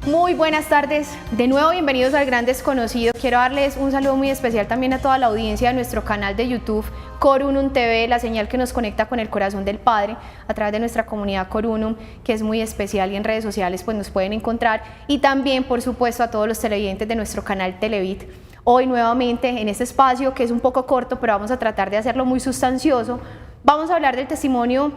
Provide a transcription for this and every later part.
Muy buenas tardes, de nuevo bienvenidos al Gran Desconocido. Quiero darles un saludo muy especial también a toda la audiencia de nuestro canal de YouTube Corunum TV, la señal que nos conecta con el corazón del Padre a través de nuestra comunidad Corunum, que es muy especial, y en redes sociales pues nos pueden encontrar, y también por supuesto a todos los televidentes de nuestro canal Televit. Hoy nuevamente en este espacio que es un poco corto, pero vamos a tratar de hacerlo muy sustancioso, vamos a hablar del testimonio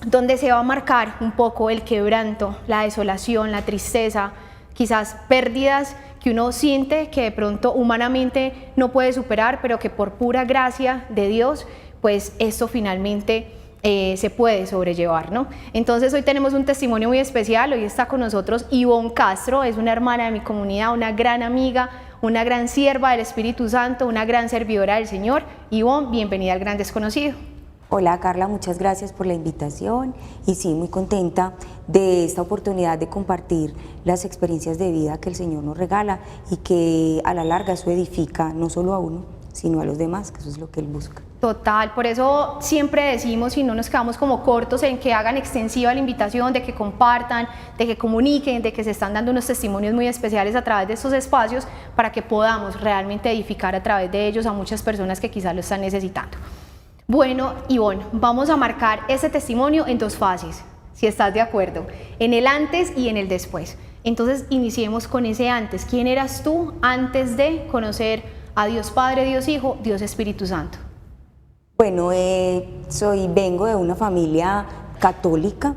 donde se va a marcar un poco el quebranto, la desolación, la tristeza, quizás pérdidas que uno siente que de pronto humanamente no puede superar, pero que por pura gracia de Dios, pues esto finalmente se puede sobrellevar, ¿no? Entonces hoy tenemos un testimonio muy especial. Hoy está con nosotros Ivonne Castro, es una hermana de mi comunidad, una gran amiga, una gran sierva del Espíritu Santo, una gran servidora del Señor. Ivonne, bienvenida al Gran Desconocido. Hola Carla, muchas gracias por la invitación y sí, muy contenta de esta oportunidad de compartir las experiencias de vida que el Señor nos regala y que a la larga eso edifica no solo a uno, sino a los demás, que eso es lo que Él busca. Total, por eso siempre decimos y no nos quedamos como cortos en que hagan extensiva la invitación, de que compartan, de que comuniquen, de que se están dando unos testimonios muy especiales a través de estos espacios para que podamos realmente edificar a través de ellos a muchas personas que quizás lo están necesitando. Bueno, Ivonne, vamos a marcar ese testimonio en dos fases, si estás de acuerdo, en el antes y en el después. Entonces iniciemos con ese antes. ¿Quién eras tú antes de conocer a Dios Padre, Dios Hijo, Dios Espíritu Santo? Bueno, vengo de una familia católica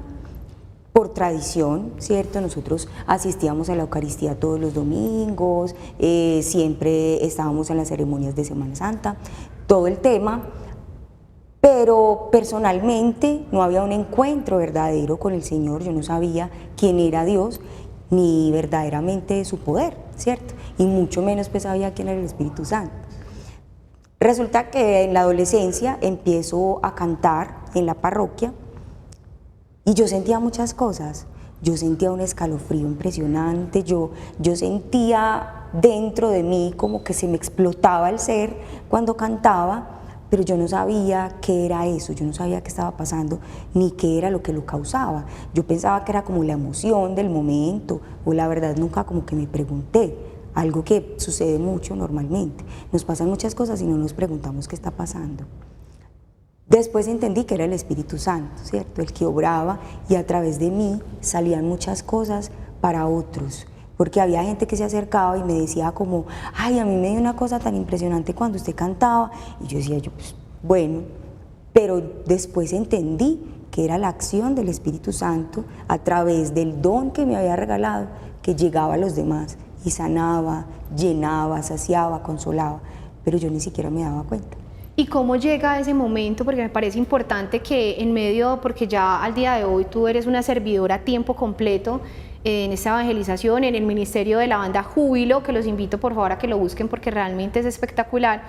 por tradición, ¿cierto? Nosotros asistíamos a la Eucaristía todos los domingos, siempre estábamos en las ceremonias de Semana Santa, todo el tema. Pero personalmente no había un encuentro verdadero con el Señor, yo no sabía quién era Dios, ni verdaderamente su poder, ¿cierto? Y mucho menos pues sabía quién era el Espíritu Santo. Resulta que en la adolescencia empiezo a cantar en la parroquia y yo sentía muchas cosas. Yo sentía un escalofrío impresionante, yo sentía dentro de mí como que se me explotaba el ser cuando cantaba, pero yo no sabía qué era eso, yo no sabía qué estaba pasando, ni qué era lo que lo causaba. Yo pensaba que era como la emoción del momento, o la verdad nunca como que me pregunté, algo que sucede mucho normalmente. Nos pasan muchas cosas y no nos preguntamos qué está pasando. Después entendí que era el Espíritu Santo, ¿cierto? El que obraba y a través de mí salían muchas cosas para otros. Porque había gente que se acercaba y me decía como, ay, a mí me dio una cosa tan impresionante cuando usted cantaba. Y yo decía, pues, bueno, pero después entendí que era la acción del Espíritu Santo a través del don que me había regalado, que llegaba a los demás y sanaba, llenaba, saciaba, consolaba, pero yo ni siquiera me daba cuenta. ¿Y cómo llega ese momento? Porque me parece importante que en medio, porque ya al día de hoy tú eres una servidora a tiempo completo en esta evangelización, en el ministerio de la banda Júbilo, que los invito por favor a que lo busquen porque realmente es espectacular,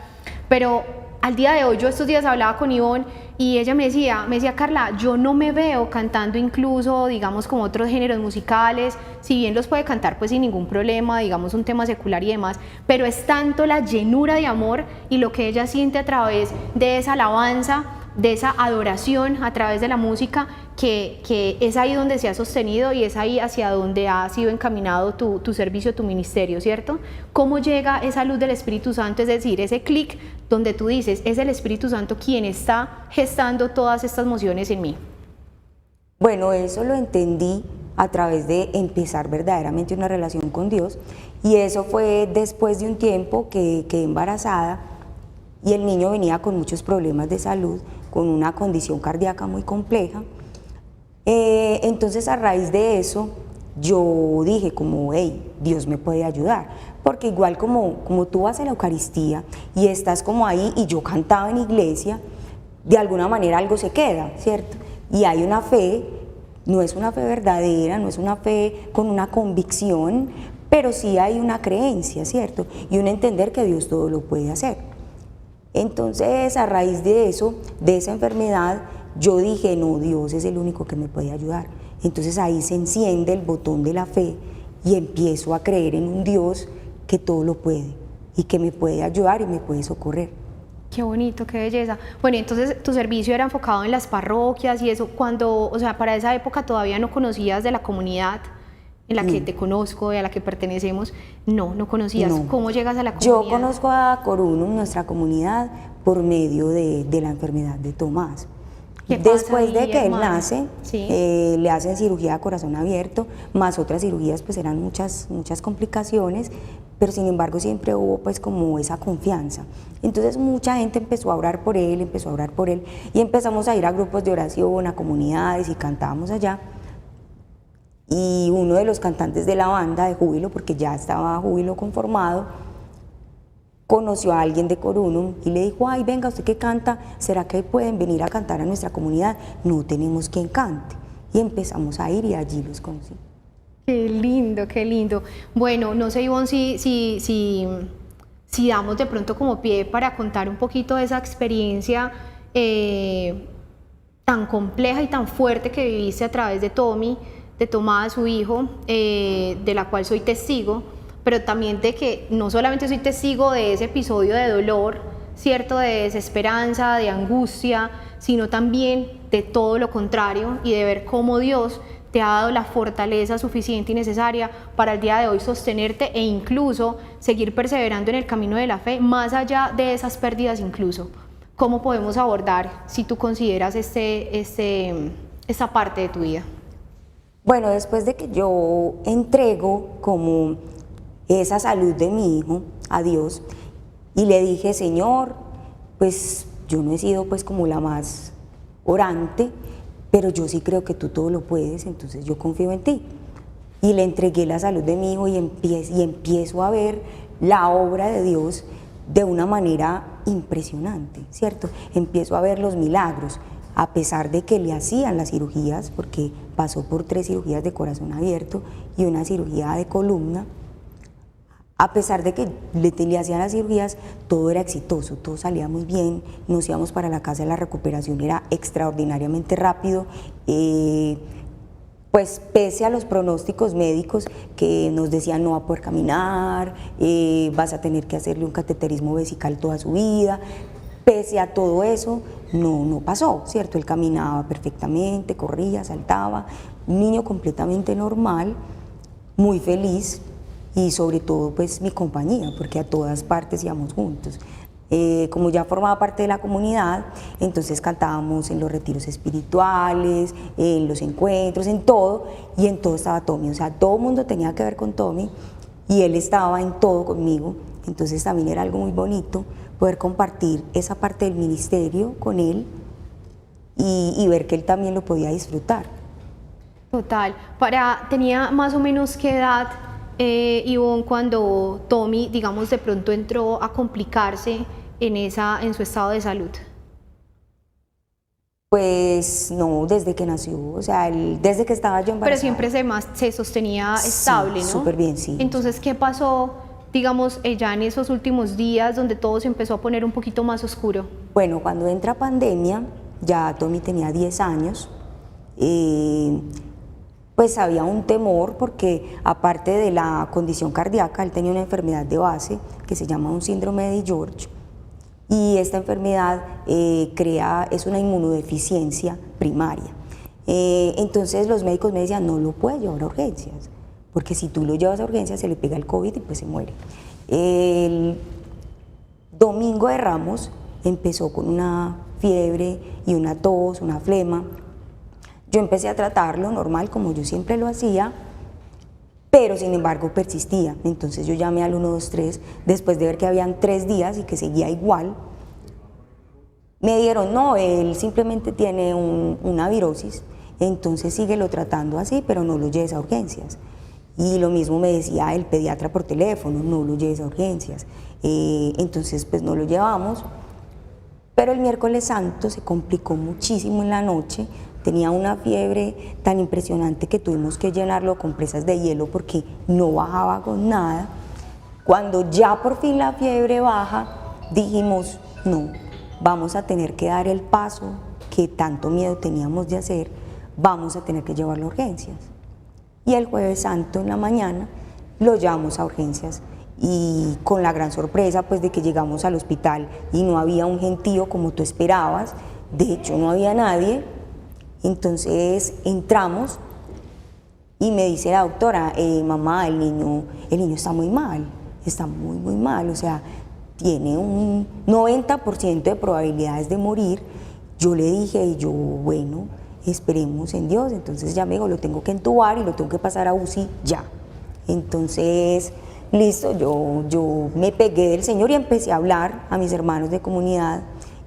pero al día de hoy, yo estos días hablaba con Ivonne y ella me decía, Carla, yo no me veo cantando incluso, digamos, como otros géneros musicales, si bien los puede cantar pues sin ningún problema, digamos un tema secular y demás, pero es tanto la llenura de amor y lo que ella siente a través de esa alabanza, de esa adoración a través de la música, que es ahí donde se ha sostenido y es ahí hacia donde ha sido encaminado tu servicio, tu ministerio, ¿cierto? ¿Cómo llega esa luz del Espíritu Santo? Es decir, ese clic donde tú dices, es el Espíritu Santo quien está gestando todas estas emociones en mí. Bueno, eso lo entendí a través de empezar verdaderamente una relación con Dios, y eso fue después de un tiempo que quedé embarazada y el niño venía con muchos problemas de salud, con una condición cardíaca muy compleja. Entonces a raíz de eso yo dije como, hey, Dios me puede ayudar, porque igual como tú vas a la Eucaristía y estás como ahí y yo cantaba en iglesia, de alguna manera algo se queda, ¿cierto? Y hay una fe, no es una fe verdadera, no es una fe con una convicción, pero sí hay una creencia, ¿cierto? Y un entender que Dios todo lo puede hacer. Entonces a raíz de eso, de esa enfermedad, yo dije, no, Dios es el único que me puede ayudar. Entonces ahí se enciende el botón de la fe y empiezo a creer en un Dios que todo lo puede y que me puede ayudar y me puede socorrer. Qué bonito, qué belleza. Bueno, entonces tu servicio era enfocado en las parroquias y eso, cuando, o sea, para esa época todavía no conocías de la comunidad en la que te conozco, a la que pertenecemos, no conocías. No. ¿Cómo llegas a la comunidad? Yo conozco a Corunum, nuestra comunidad, por medio de la enfermedad de Tomás. ¿Qué pasa Después de ahí, que él hermana? nace, Sí. le hacen cirugía de corazón abierto, más otras cirugías, pues eran muchas complicaciones, pero sin embargo siempre hubo pues como esa confianza. Entonces mucha gente empezó a orar por él, y empezamos a ir a grupos de oración, a comunidades, y cantábamos allá. Y uno de los cantantes de la banda de Júbilo, porque ya estaba Júbilo conformado, conoció a alguien de Corunum y le dijo: ay, venga, usted que canta, ¿será que pueden venir a cantar a nuestra comunidad? No tenemos quien cante. Y empezamos a ir, y allí los conocí. Qué lindo, qué lindo. Bueno, no sé, Ivonne, si damos de pronto como pie para contar un poquito de esa experiencia tan compleja y tan fuerte que viviste a través de Tomás, su hijo, de la cual soy testigo, pero también de que no solamente soy testigo de ese episodio de dolor, ¿cierto?, de desesperanza, de angustia, sino también de todo lo contrario, y de ver cómo Dios te ha dado la fortaleza suficiente y necesaria para el día de hoy sostenerte e incluso seguir perseverando en el camino de la fe, más allá de esas pérdidas incluso. ¿Cómo podemos abordar, si tú consideras esta parte de tu vida? Bueno, después de que yo entrego como esa salud de mi hijo a Dios, y le dije: Señor, pues yo no he sido pues como la más orante, pero yo sí creo que tú todo lo puedes, entonces yo confío en ti. Y le entregué la salud de mi hijo, y empiezo a ver la obra de Dios de una manera impresionante, ¿cierto? Empiezo a ver los milagros, a pesar de que le hacían las cirugías, porque pasó por 3 cirugías de corazón abierto y una cirugía de columna. A pesar de que le hacían las cirugías, todo era exitoso, todo salía muy bien, nos íbamos para la casa, la recuperación era extraordinariamente rápido, pues pese a los pronósticos médicos que nos decían: no va a poder caminar, vas a tener que hacerle un cateterismo vesical toda su vida. Pese a todo eso, no pasó, ¿cierto? Él caminaba perfectamente, corría, saltaba, un niño completamente normal, muy feliz, y sobre todo pues mi compañía, porque a todas partes íbamos juntos. Como ya formaba parte de la comunidad, entonces cantábamos en los retiros espirituales, en los encuentros, en todo, y en todo estaba Tommy, o sea, todo el mundo tenía que ver con Tommy, y él estaba en todo conmigo. Entonces también era algo muy bonito poder compartir esa parte del ministerio con él, y ver que él también lo podía disfrutar. Total. ¿Tenía más o menos qué edad, Ivonne, cuando Tommy, digamos, de pronto entró a complicarse en su estado de salud? Pues no, desde que nació, o sea, desde que estaba yo embarazada. Pero siempre se sostenía estable, Sí, ¿no? súper bien, sí. Entonces, ¿qué pasó, digamos, ya en esos últimos días donde todo se empezó a poner un poquito más oscuro? Bueno, cuando entra pandemia, ya Tommy tenía 10 años, pues había un temor, porque aparte de la condición cardíaca, él tenía una enfermedad de base que se llama un síndrome de George, y esta enfermedad es una inmunodeficiencia primaria. Entonces los médicos me decían: no lo puedes llevar a urgencias, porque si tú lo llevas a urgencias se le pega el COVID y pues se muere. El domingo de Ramos empezó con una fiebre y una tos, una flema. Yo empecé a tratarlo normal, como yo siempre lo hacía, pero sin embargo persistía. Entonces yo llamé al 123, después de ver que habían 3 días y que seguía igual. Me dieron: no, él simplemente tiene una virosis, entonces síguelo tratando así, pero no lo lleves a urgencias. Y lo mismo me decía el pediatra por teléfono: no lo lleves a urgencias. Entonces pues no lo llevamos, pero el miércoles santo se complicó muchísimo en la noche. Tenía una fiebre tan impresionante que tuvimos que llenarlo con presas de hielo porque no bajaba con nada. Cuando ya por fin la fiebre baja, dijimos: no, vamos a tener que dar el paso que tanto miedo teníamos de hacer, vamos a tener que llevarlo a urgencias. Y el jueves santo en la mañana lo llevamos a urgencias, y con la gran sorpresa pues de que llegamos al hospital y no había un gentío como tú esperabas, de hecho no había nadie. Entonces entramos Y me dice la doctora, mamá, el niño está muy mal, está muy, muy mal, o sea, tiene un 90% de probabilidades de morir. Yo le dije, bueno, esperemos en Dios. Entonces ya me dijo, lo tengo que entubar y lo tengo que pasar a UCI ya. Entonces, listo, yo me pegué del Señor y empecé a hablar a mis hermanos de comunidad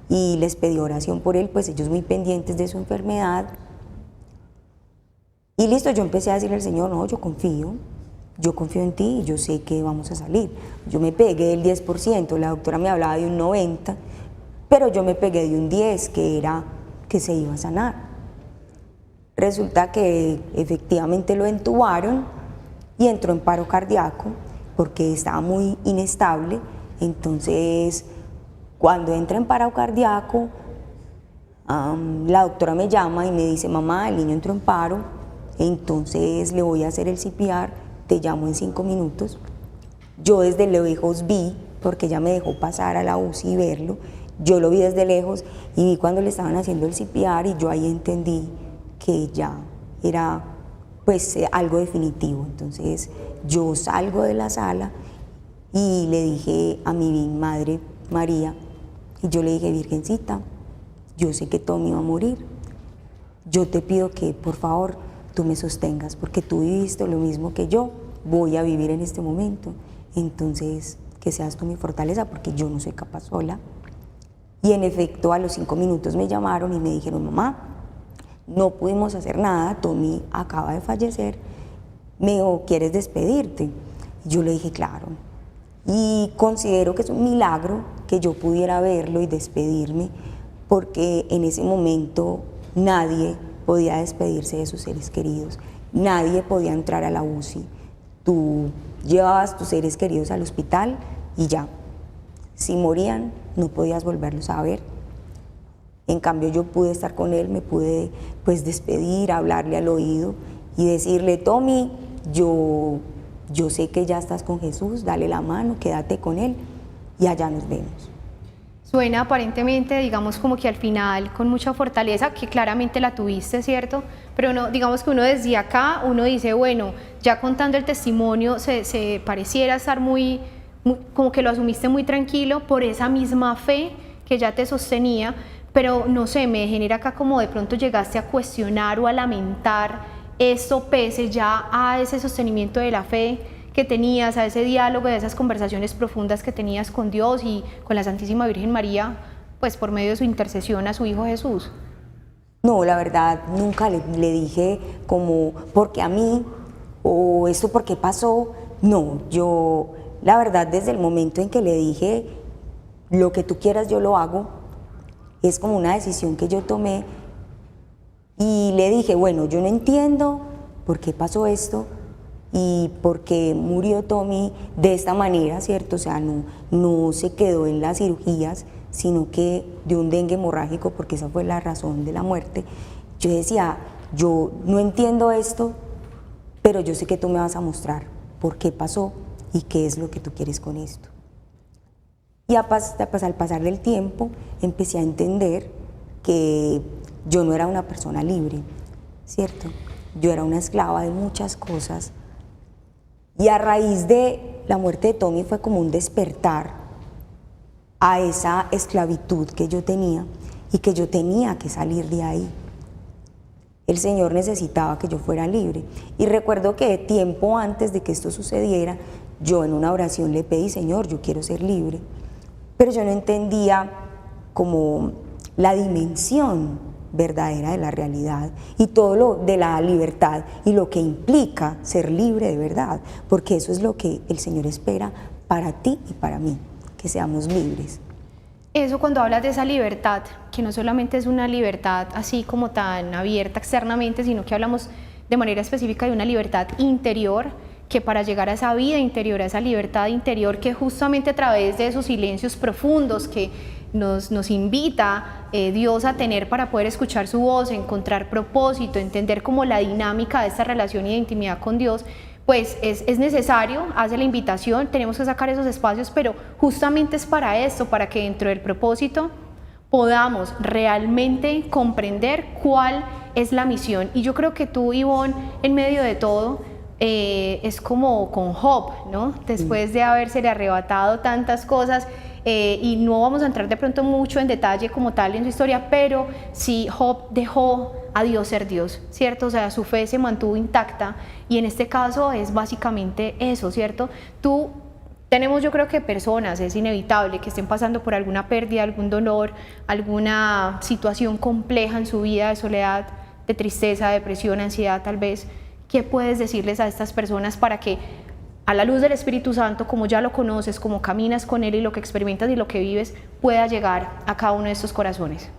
y les pedí oración por él, pues ellos muy pendientes de su enfermedad. Y listo, yo empecé a decirle al Señor, no, yo confío en ti y yo sé que vamos a salir. Yo me pegué del 10%, la doctora me hablaba de un 90%, pero yo me pegué de un 10%, que era que se iba a sanar. Resulta que efectivamente lo entubaron y entró en paro cardíaco porque estaba muy inestable. Entonces, cuando entra en paro cardíaco, la doctora me llama y me dice, mamá, el niño entró en paro, entonces le voy a hacer el CPR, te llamo en 5 minutos. Yo desde lejos vi, porque ella me dejó pasar a la UCI y verlo, yo lo vi desde lejos y vi cuando le estaban haciendo el CPR y yo ahí entendí que ya era pues algo definitivo. Entonces yo salgo de la sala y le dije a mi madre María, y yo le dije, Virgencita, yo sé que Tommy va a morir, yo te pido que por favor tú me sostengas, porque tú viviste lo mismo que yo, voy a vivir en este momento, entonces que seas tú mi fortaleza, porque yo no soy capaz sola. Y en efecto, a los 5 minutos me llamaron y me dijeron, mamá, no pudimos hacer nada, Tommy acaba de fallecer, me dijo, ¿quieres despedirte? Yo le dije, claro, y considero que es un milagro que yo pudiera verlo y despedirme, porque en ese momento nadie podía despedirse de sus seres queridos, nadie podía entrar a la UCI, tú llevabas tus seres queridos al hospital y ya, si morían no podías volverlos a ver. En cambio yo pude estar con él, me pude pues despedir, hablarle al oído y decirle, Tommy, yo sé que ya estás con Jesús, dale la mano, quédate con él y allá nos vemos. Suena aparentemente, digamos, como que al final con mucha fortaleza, que claramente la tuviste, ¿cierto? Pero no, digamos que uno desde acá, uno dice, bueno, ya contando el testimonio, se pareciera estar muy, como que lo asumiste muy tranquilo por esa misma fe que ya te sostenía, pero no sé, me genera acá como de pronto llegaste a cuestionar o a lamentar esto pese ya a ese sostenimiento de la fe que tenías, a ese diálogo, a esas conversaciones profundas que tenías con Dios y con la Santísima Virgen María, pues por medio de su intercesión a su Hijo Jesús. No, la verdad, nunca le dije como, porque a mí, o esto porque pasó, no, yo, la verdad, desde el momento en que le dije, lo que tú quieras yo lo hago, es como una decisión que yo tomé y le dije, bueno, yo no entiendo por qué pasó esto, y porque murió Tommy de esta manera, ¿cierto? O sea, no se quedó en las cirugías, sino que de un dengue hemorrágico, porque esa fue la razón de la muerte. Yo decía, yo no entiendo esto, pero yo sé que tú me vas a mostrar por qué pasó y qué es lo que tú quieres con esto. Y al pasar del tiempo, empecé a entender que yo no era una persona libre, ¿cierto? Yo era una esclava de muchas cosas. Y a raíz de la muerte de Tommy fue como un despertar a esa esclavitud que yo tenía y que yo tenía que salir de ahí. El Señor necesitaba que yo fuera libre. Y recuerdo que tiempo antes de que esto sucediera, yo en una oración le pedí, Señor, yo quiero ser libre. Pero yo no entendía como la dimensión verdadera de la realidad y todo lo de la libertad y lo que implica ser libre de verdad, porque eso es lo que el Señor espera para ti y para mí, que seamos libres. Eso cuando hablas de esa libertad, que no solamente es una libertad así como tan abierta externamente, sino que hablamos de manera específica de una libertad interior, que para llegar a esa vida interior, a esa libertad interior, que justamente a través de esos silencios profundos que nos invita Dios a tener para poder escuchar su voz, encontrar propósito, entender como la dinámica de esta relación y de intimidad con Dios, pues es necesario, hace la invitación, tenemos que sacar esos espacios, pero justamente es para esto, para que dentro del propósito podamos realmente comprender cuál es la misión. Y yo creo que tú, Ivonne, en medio de todo, es como con Job, ¿no? Después de haberse arrebatado tantas cosas, y no vamos a entrar de pronto mucho en detalle como tal en su historia, pero sí Job dejó a Dios ser Dios, ¿cierto? O sea, su fe se mantuvo intacta, y en este caso es básicamente eso, ¿cierto? Tenemos, yo creo que personas, es inevitable que estén pasando por alguna pérdida, algún dolor, alguna situación compleja en su vida, de soledad, de tristeza, depresión, ansiedad tal vez. ¿Qué puedes decirles a estas personas para que, a la luz del Espíritu Santo, como ya lo conoces, como caminas con Él y lo que experimentas y lo que vives, pueda llegar a cada uno de estos corazones?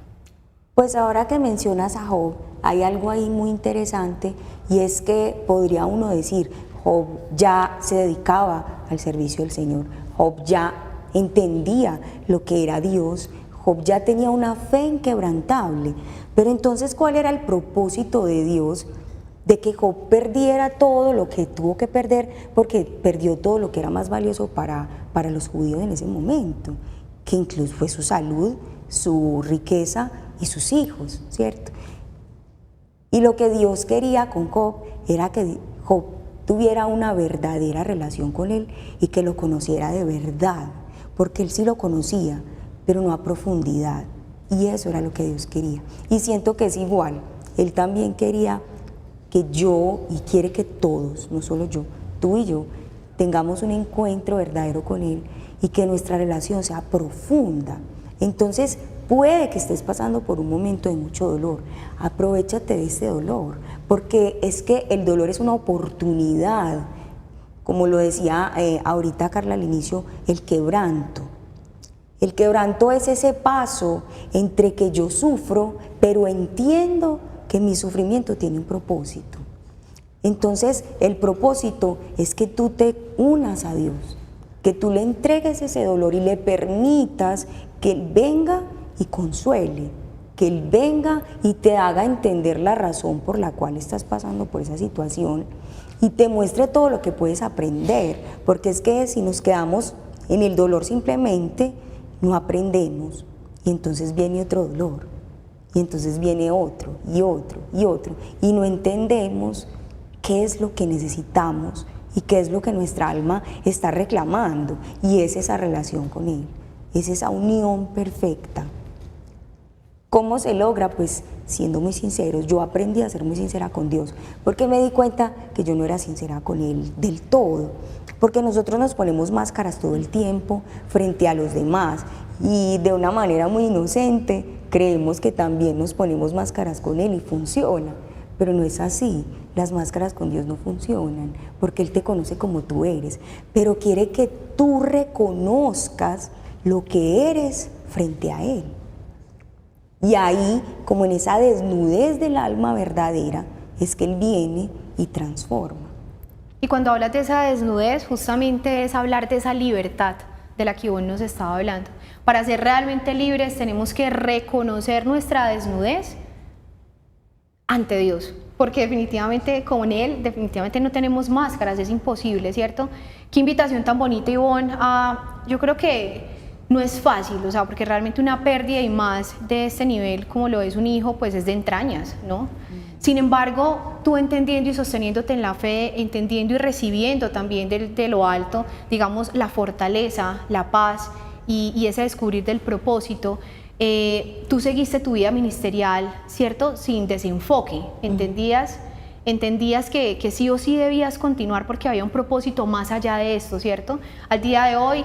Pues ahora que mencionas a Job, hay algo ahí muy interesante, y es que podría uno decir, Job ya se dedicaba al servicio del Señor, Job ya entendía lo que era Dios, Job ya tenía una fe inquebrantable, pero entonces, ¿cuál era el propósito de Dios de que Job perdiera todo lo que tuvo que perder? Porque perdió todo lo que era más valioso para los judíos en ese momento, que incluso fue su salud, su riqueza y sus hijos, ¿cierto? Y lo que Dios quería con Job era que Job tuviera una verdadera relación con Él y que lo conociera de verdad, porque él sí lo conocía, pero no a profundidad, y eso era lo que Dios quería. Y siento que es igual, Él también quería que yo, y quiere que todos, no solo yo, tú y yo, tengamos un encuentro verdadero con Él y que nuestra relación sea profunda. Entonces, puede que estés pasando por un momento de mucho dolor, aprovéchate de ese dolor, porque es que el dolor es una oportunidad, como lo decía ahorita Carla al inicio, el quebranto. El quebranto es ese paso entre que yo sufro, pero entiendo que mi sufrimiento tiene un propósito. Entonces, el propósito es que tú te unas a Dios, que tú le entregues ese dolor y le permitas que Él venga y consuele, que Él venga y te haga entender la razón por la cual estás pasando por esa situación y te muestre todo lo que puedes aprender, porque es que si nos quedamos en el dolor simplemente, no aprendemos, y entonces viene otro dolor, y entonces viene otro, y otro, y otro, y no entendemos qué es lo que necesitamos y qué es lo que nuestra alma está reclamando, y es esa relación con Él, es esa unión perfecta. ¿Cómo se logra? Pues siendo muy sinceros. Yo aprendí a ser muy sincera con Dios, porque me di cuenta que yo no era sincera con Él del todo, porque nosotros nos ponemos máscaras todo el tiempo frente a los demás, y de una manera muy inocente creemos que también nos ponemos máscaras con Él y funciona, pero no es así. Las máscaras con Dios no funcionan, porque Él te conoce como tú eres, pero quiere que tú reconozcas lo que eres frente a Él. Y ahí, como en esa desnudez del alma verdadera, es que Él viene y transforma. Y cuando hablas de esa desnudez, justamente es hablar de esa libertad de la que vos nos estaba hablando. Para ser realmente libres tenemos que reconocer nuestra desnudez ante Dios, porque definitivamente con Él, definitivamente no tenemos máscaras, es imposible, ¿cierto? Qué invitación tan bonita, Ivonne. Yo creo que no es fácil, o sea, porque realmente una pérdida y más de este nivel como lo es un hijo, pues es de entrañas, ¿no? Sin embargo, tú entendiendo y sosteniéndote en la fe, entendiendo y recibiendo también de lo alto, digamos, la fortaleza, la paz y ese descubrir del propósito, tú seguiste tu vida ministerial, ¿cierto? Sin desenfoque, entendías que sí o sí debías continuar porque había un propósito más allá de esto, ¿cierto? Al día de hoy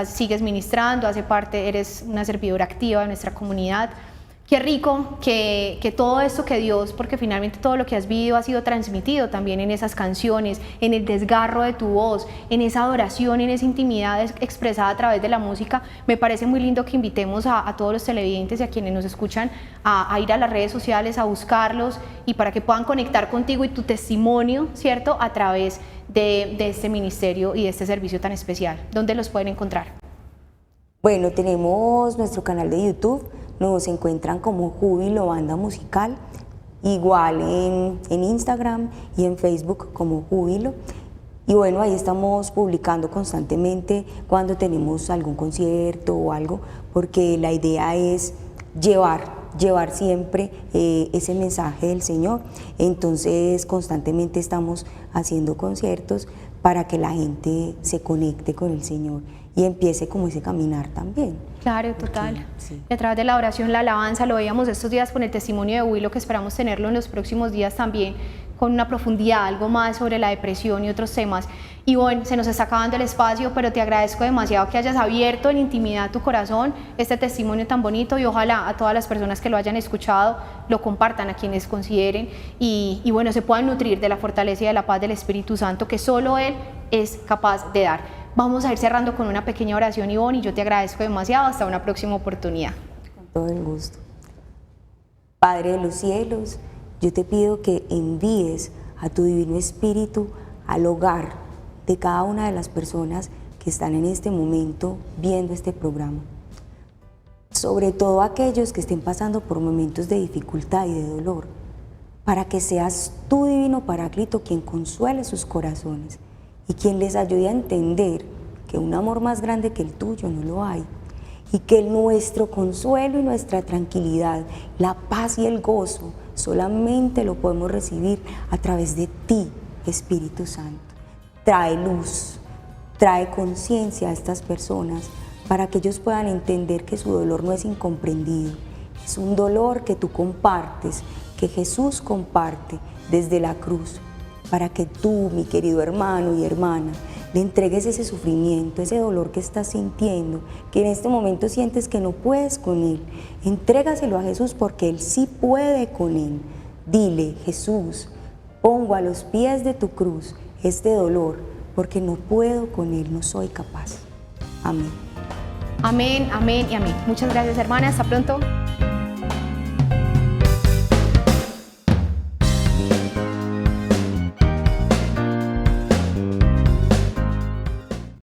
sigues ministrando, eres una servidora activa de nuestra comunidad. Qué rico que todo esto que Dios, porque finalmente todo lo que has vivido ha sido transmitido también en esas canciones, en el desgarro de tu voz, en esa adoración, en esa intimidad expresada a través de la música. Me parece muy lindo que invitemos a todos los televidentes y a quienes nos escuchan a ir a las redes sociales, a buscarlos y para que puedan conectar contigo y tu testimonio, ¿cierto? A través de este ministerio y de este servicio tan especial. ¿Dónde los pueden encontrar? Bueno, tenemos nuestro canal de YouTube, nos encuentran como Júbilo Banda Musical, igual en Instagram y en Facebook como Júbilo. Y bueno, ahí estamos publicando constantemente cuando tenemos algún concierto o algo, porque la idea es llevar siempre ese mensaje del Señor. Entonces constantemente estamos haciendo conciertos para que la gente se conecte con el Señor y empiece como ese caminar también. Claro, total. Sí. Y a través de la oración, la alabanza, lo veíamos estos días con el testimonio de Willow, que esperamos tenerlo en los próximos días también, con una profundidad, algo más sobre la depresión y otros temas. Y bueno, se nos está acabando el espacio, pero te agradezco demasiado que hayas abierto en intimidad tu corazón este testimonio tan bonito, y ojalá a todas las personas que lo hayan escuchado lo compartan a quienes consideren y bueno, se puedan nutrir de la fortaleza y de la paz del Espíritu Santo que solo Él es capaz de dar. Vamos a ir cerrando con una pequeña oración, Ivonne, y yo te agradezco demasiado. Hasta una próxima oportunidad. Con todo el gusto. Padre de los cielos, yo te pido que envíes a tu Divino Espíritu al hogar de cada una de las personas que están en este momento viendo este programa. Sobre todo aquellos que estén pasando por momentos de dificultad y de dolor, para que seas tú, Divino Paráclito, quien consuele sus corazones y quien les ayude a entender que un amor más grande que el tuyo no lo hay, y que nuestro consuelo y nuestra tranquilidad, la paz y el gozo, solamente lo podemos recibir a través de ti, Espíritu Santo. Trae luz, trae conciencia a estas personas para que ellos puedan entender que su dolor no es incomprendido, es un dolor que tú compartes, que Jesús comparte desde la cruz, para que tú, mi querido hermano y hermana, le entregues ese sufrimiento, ese dolor que estás sintiendo, que en este momento sientes que no puedes con él. Entrégaselo a Jesús porque Él sí puede con él. Dile: Jesús, pongo a los pies de tu cruz este dolor porque no puedo con él, no soy capaz. Amén. Amén, amén y amén. Muchas gracias, hermana. Hasta pronto.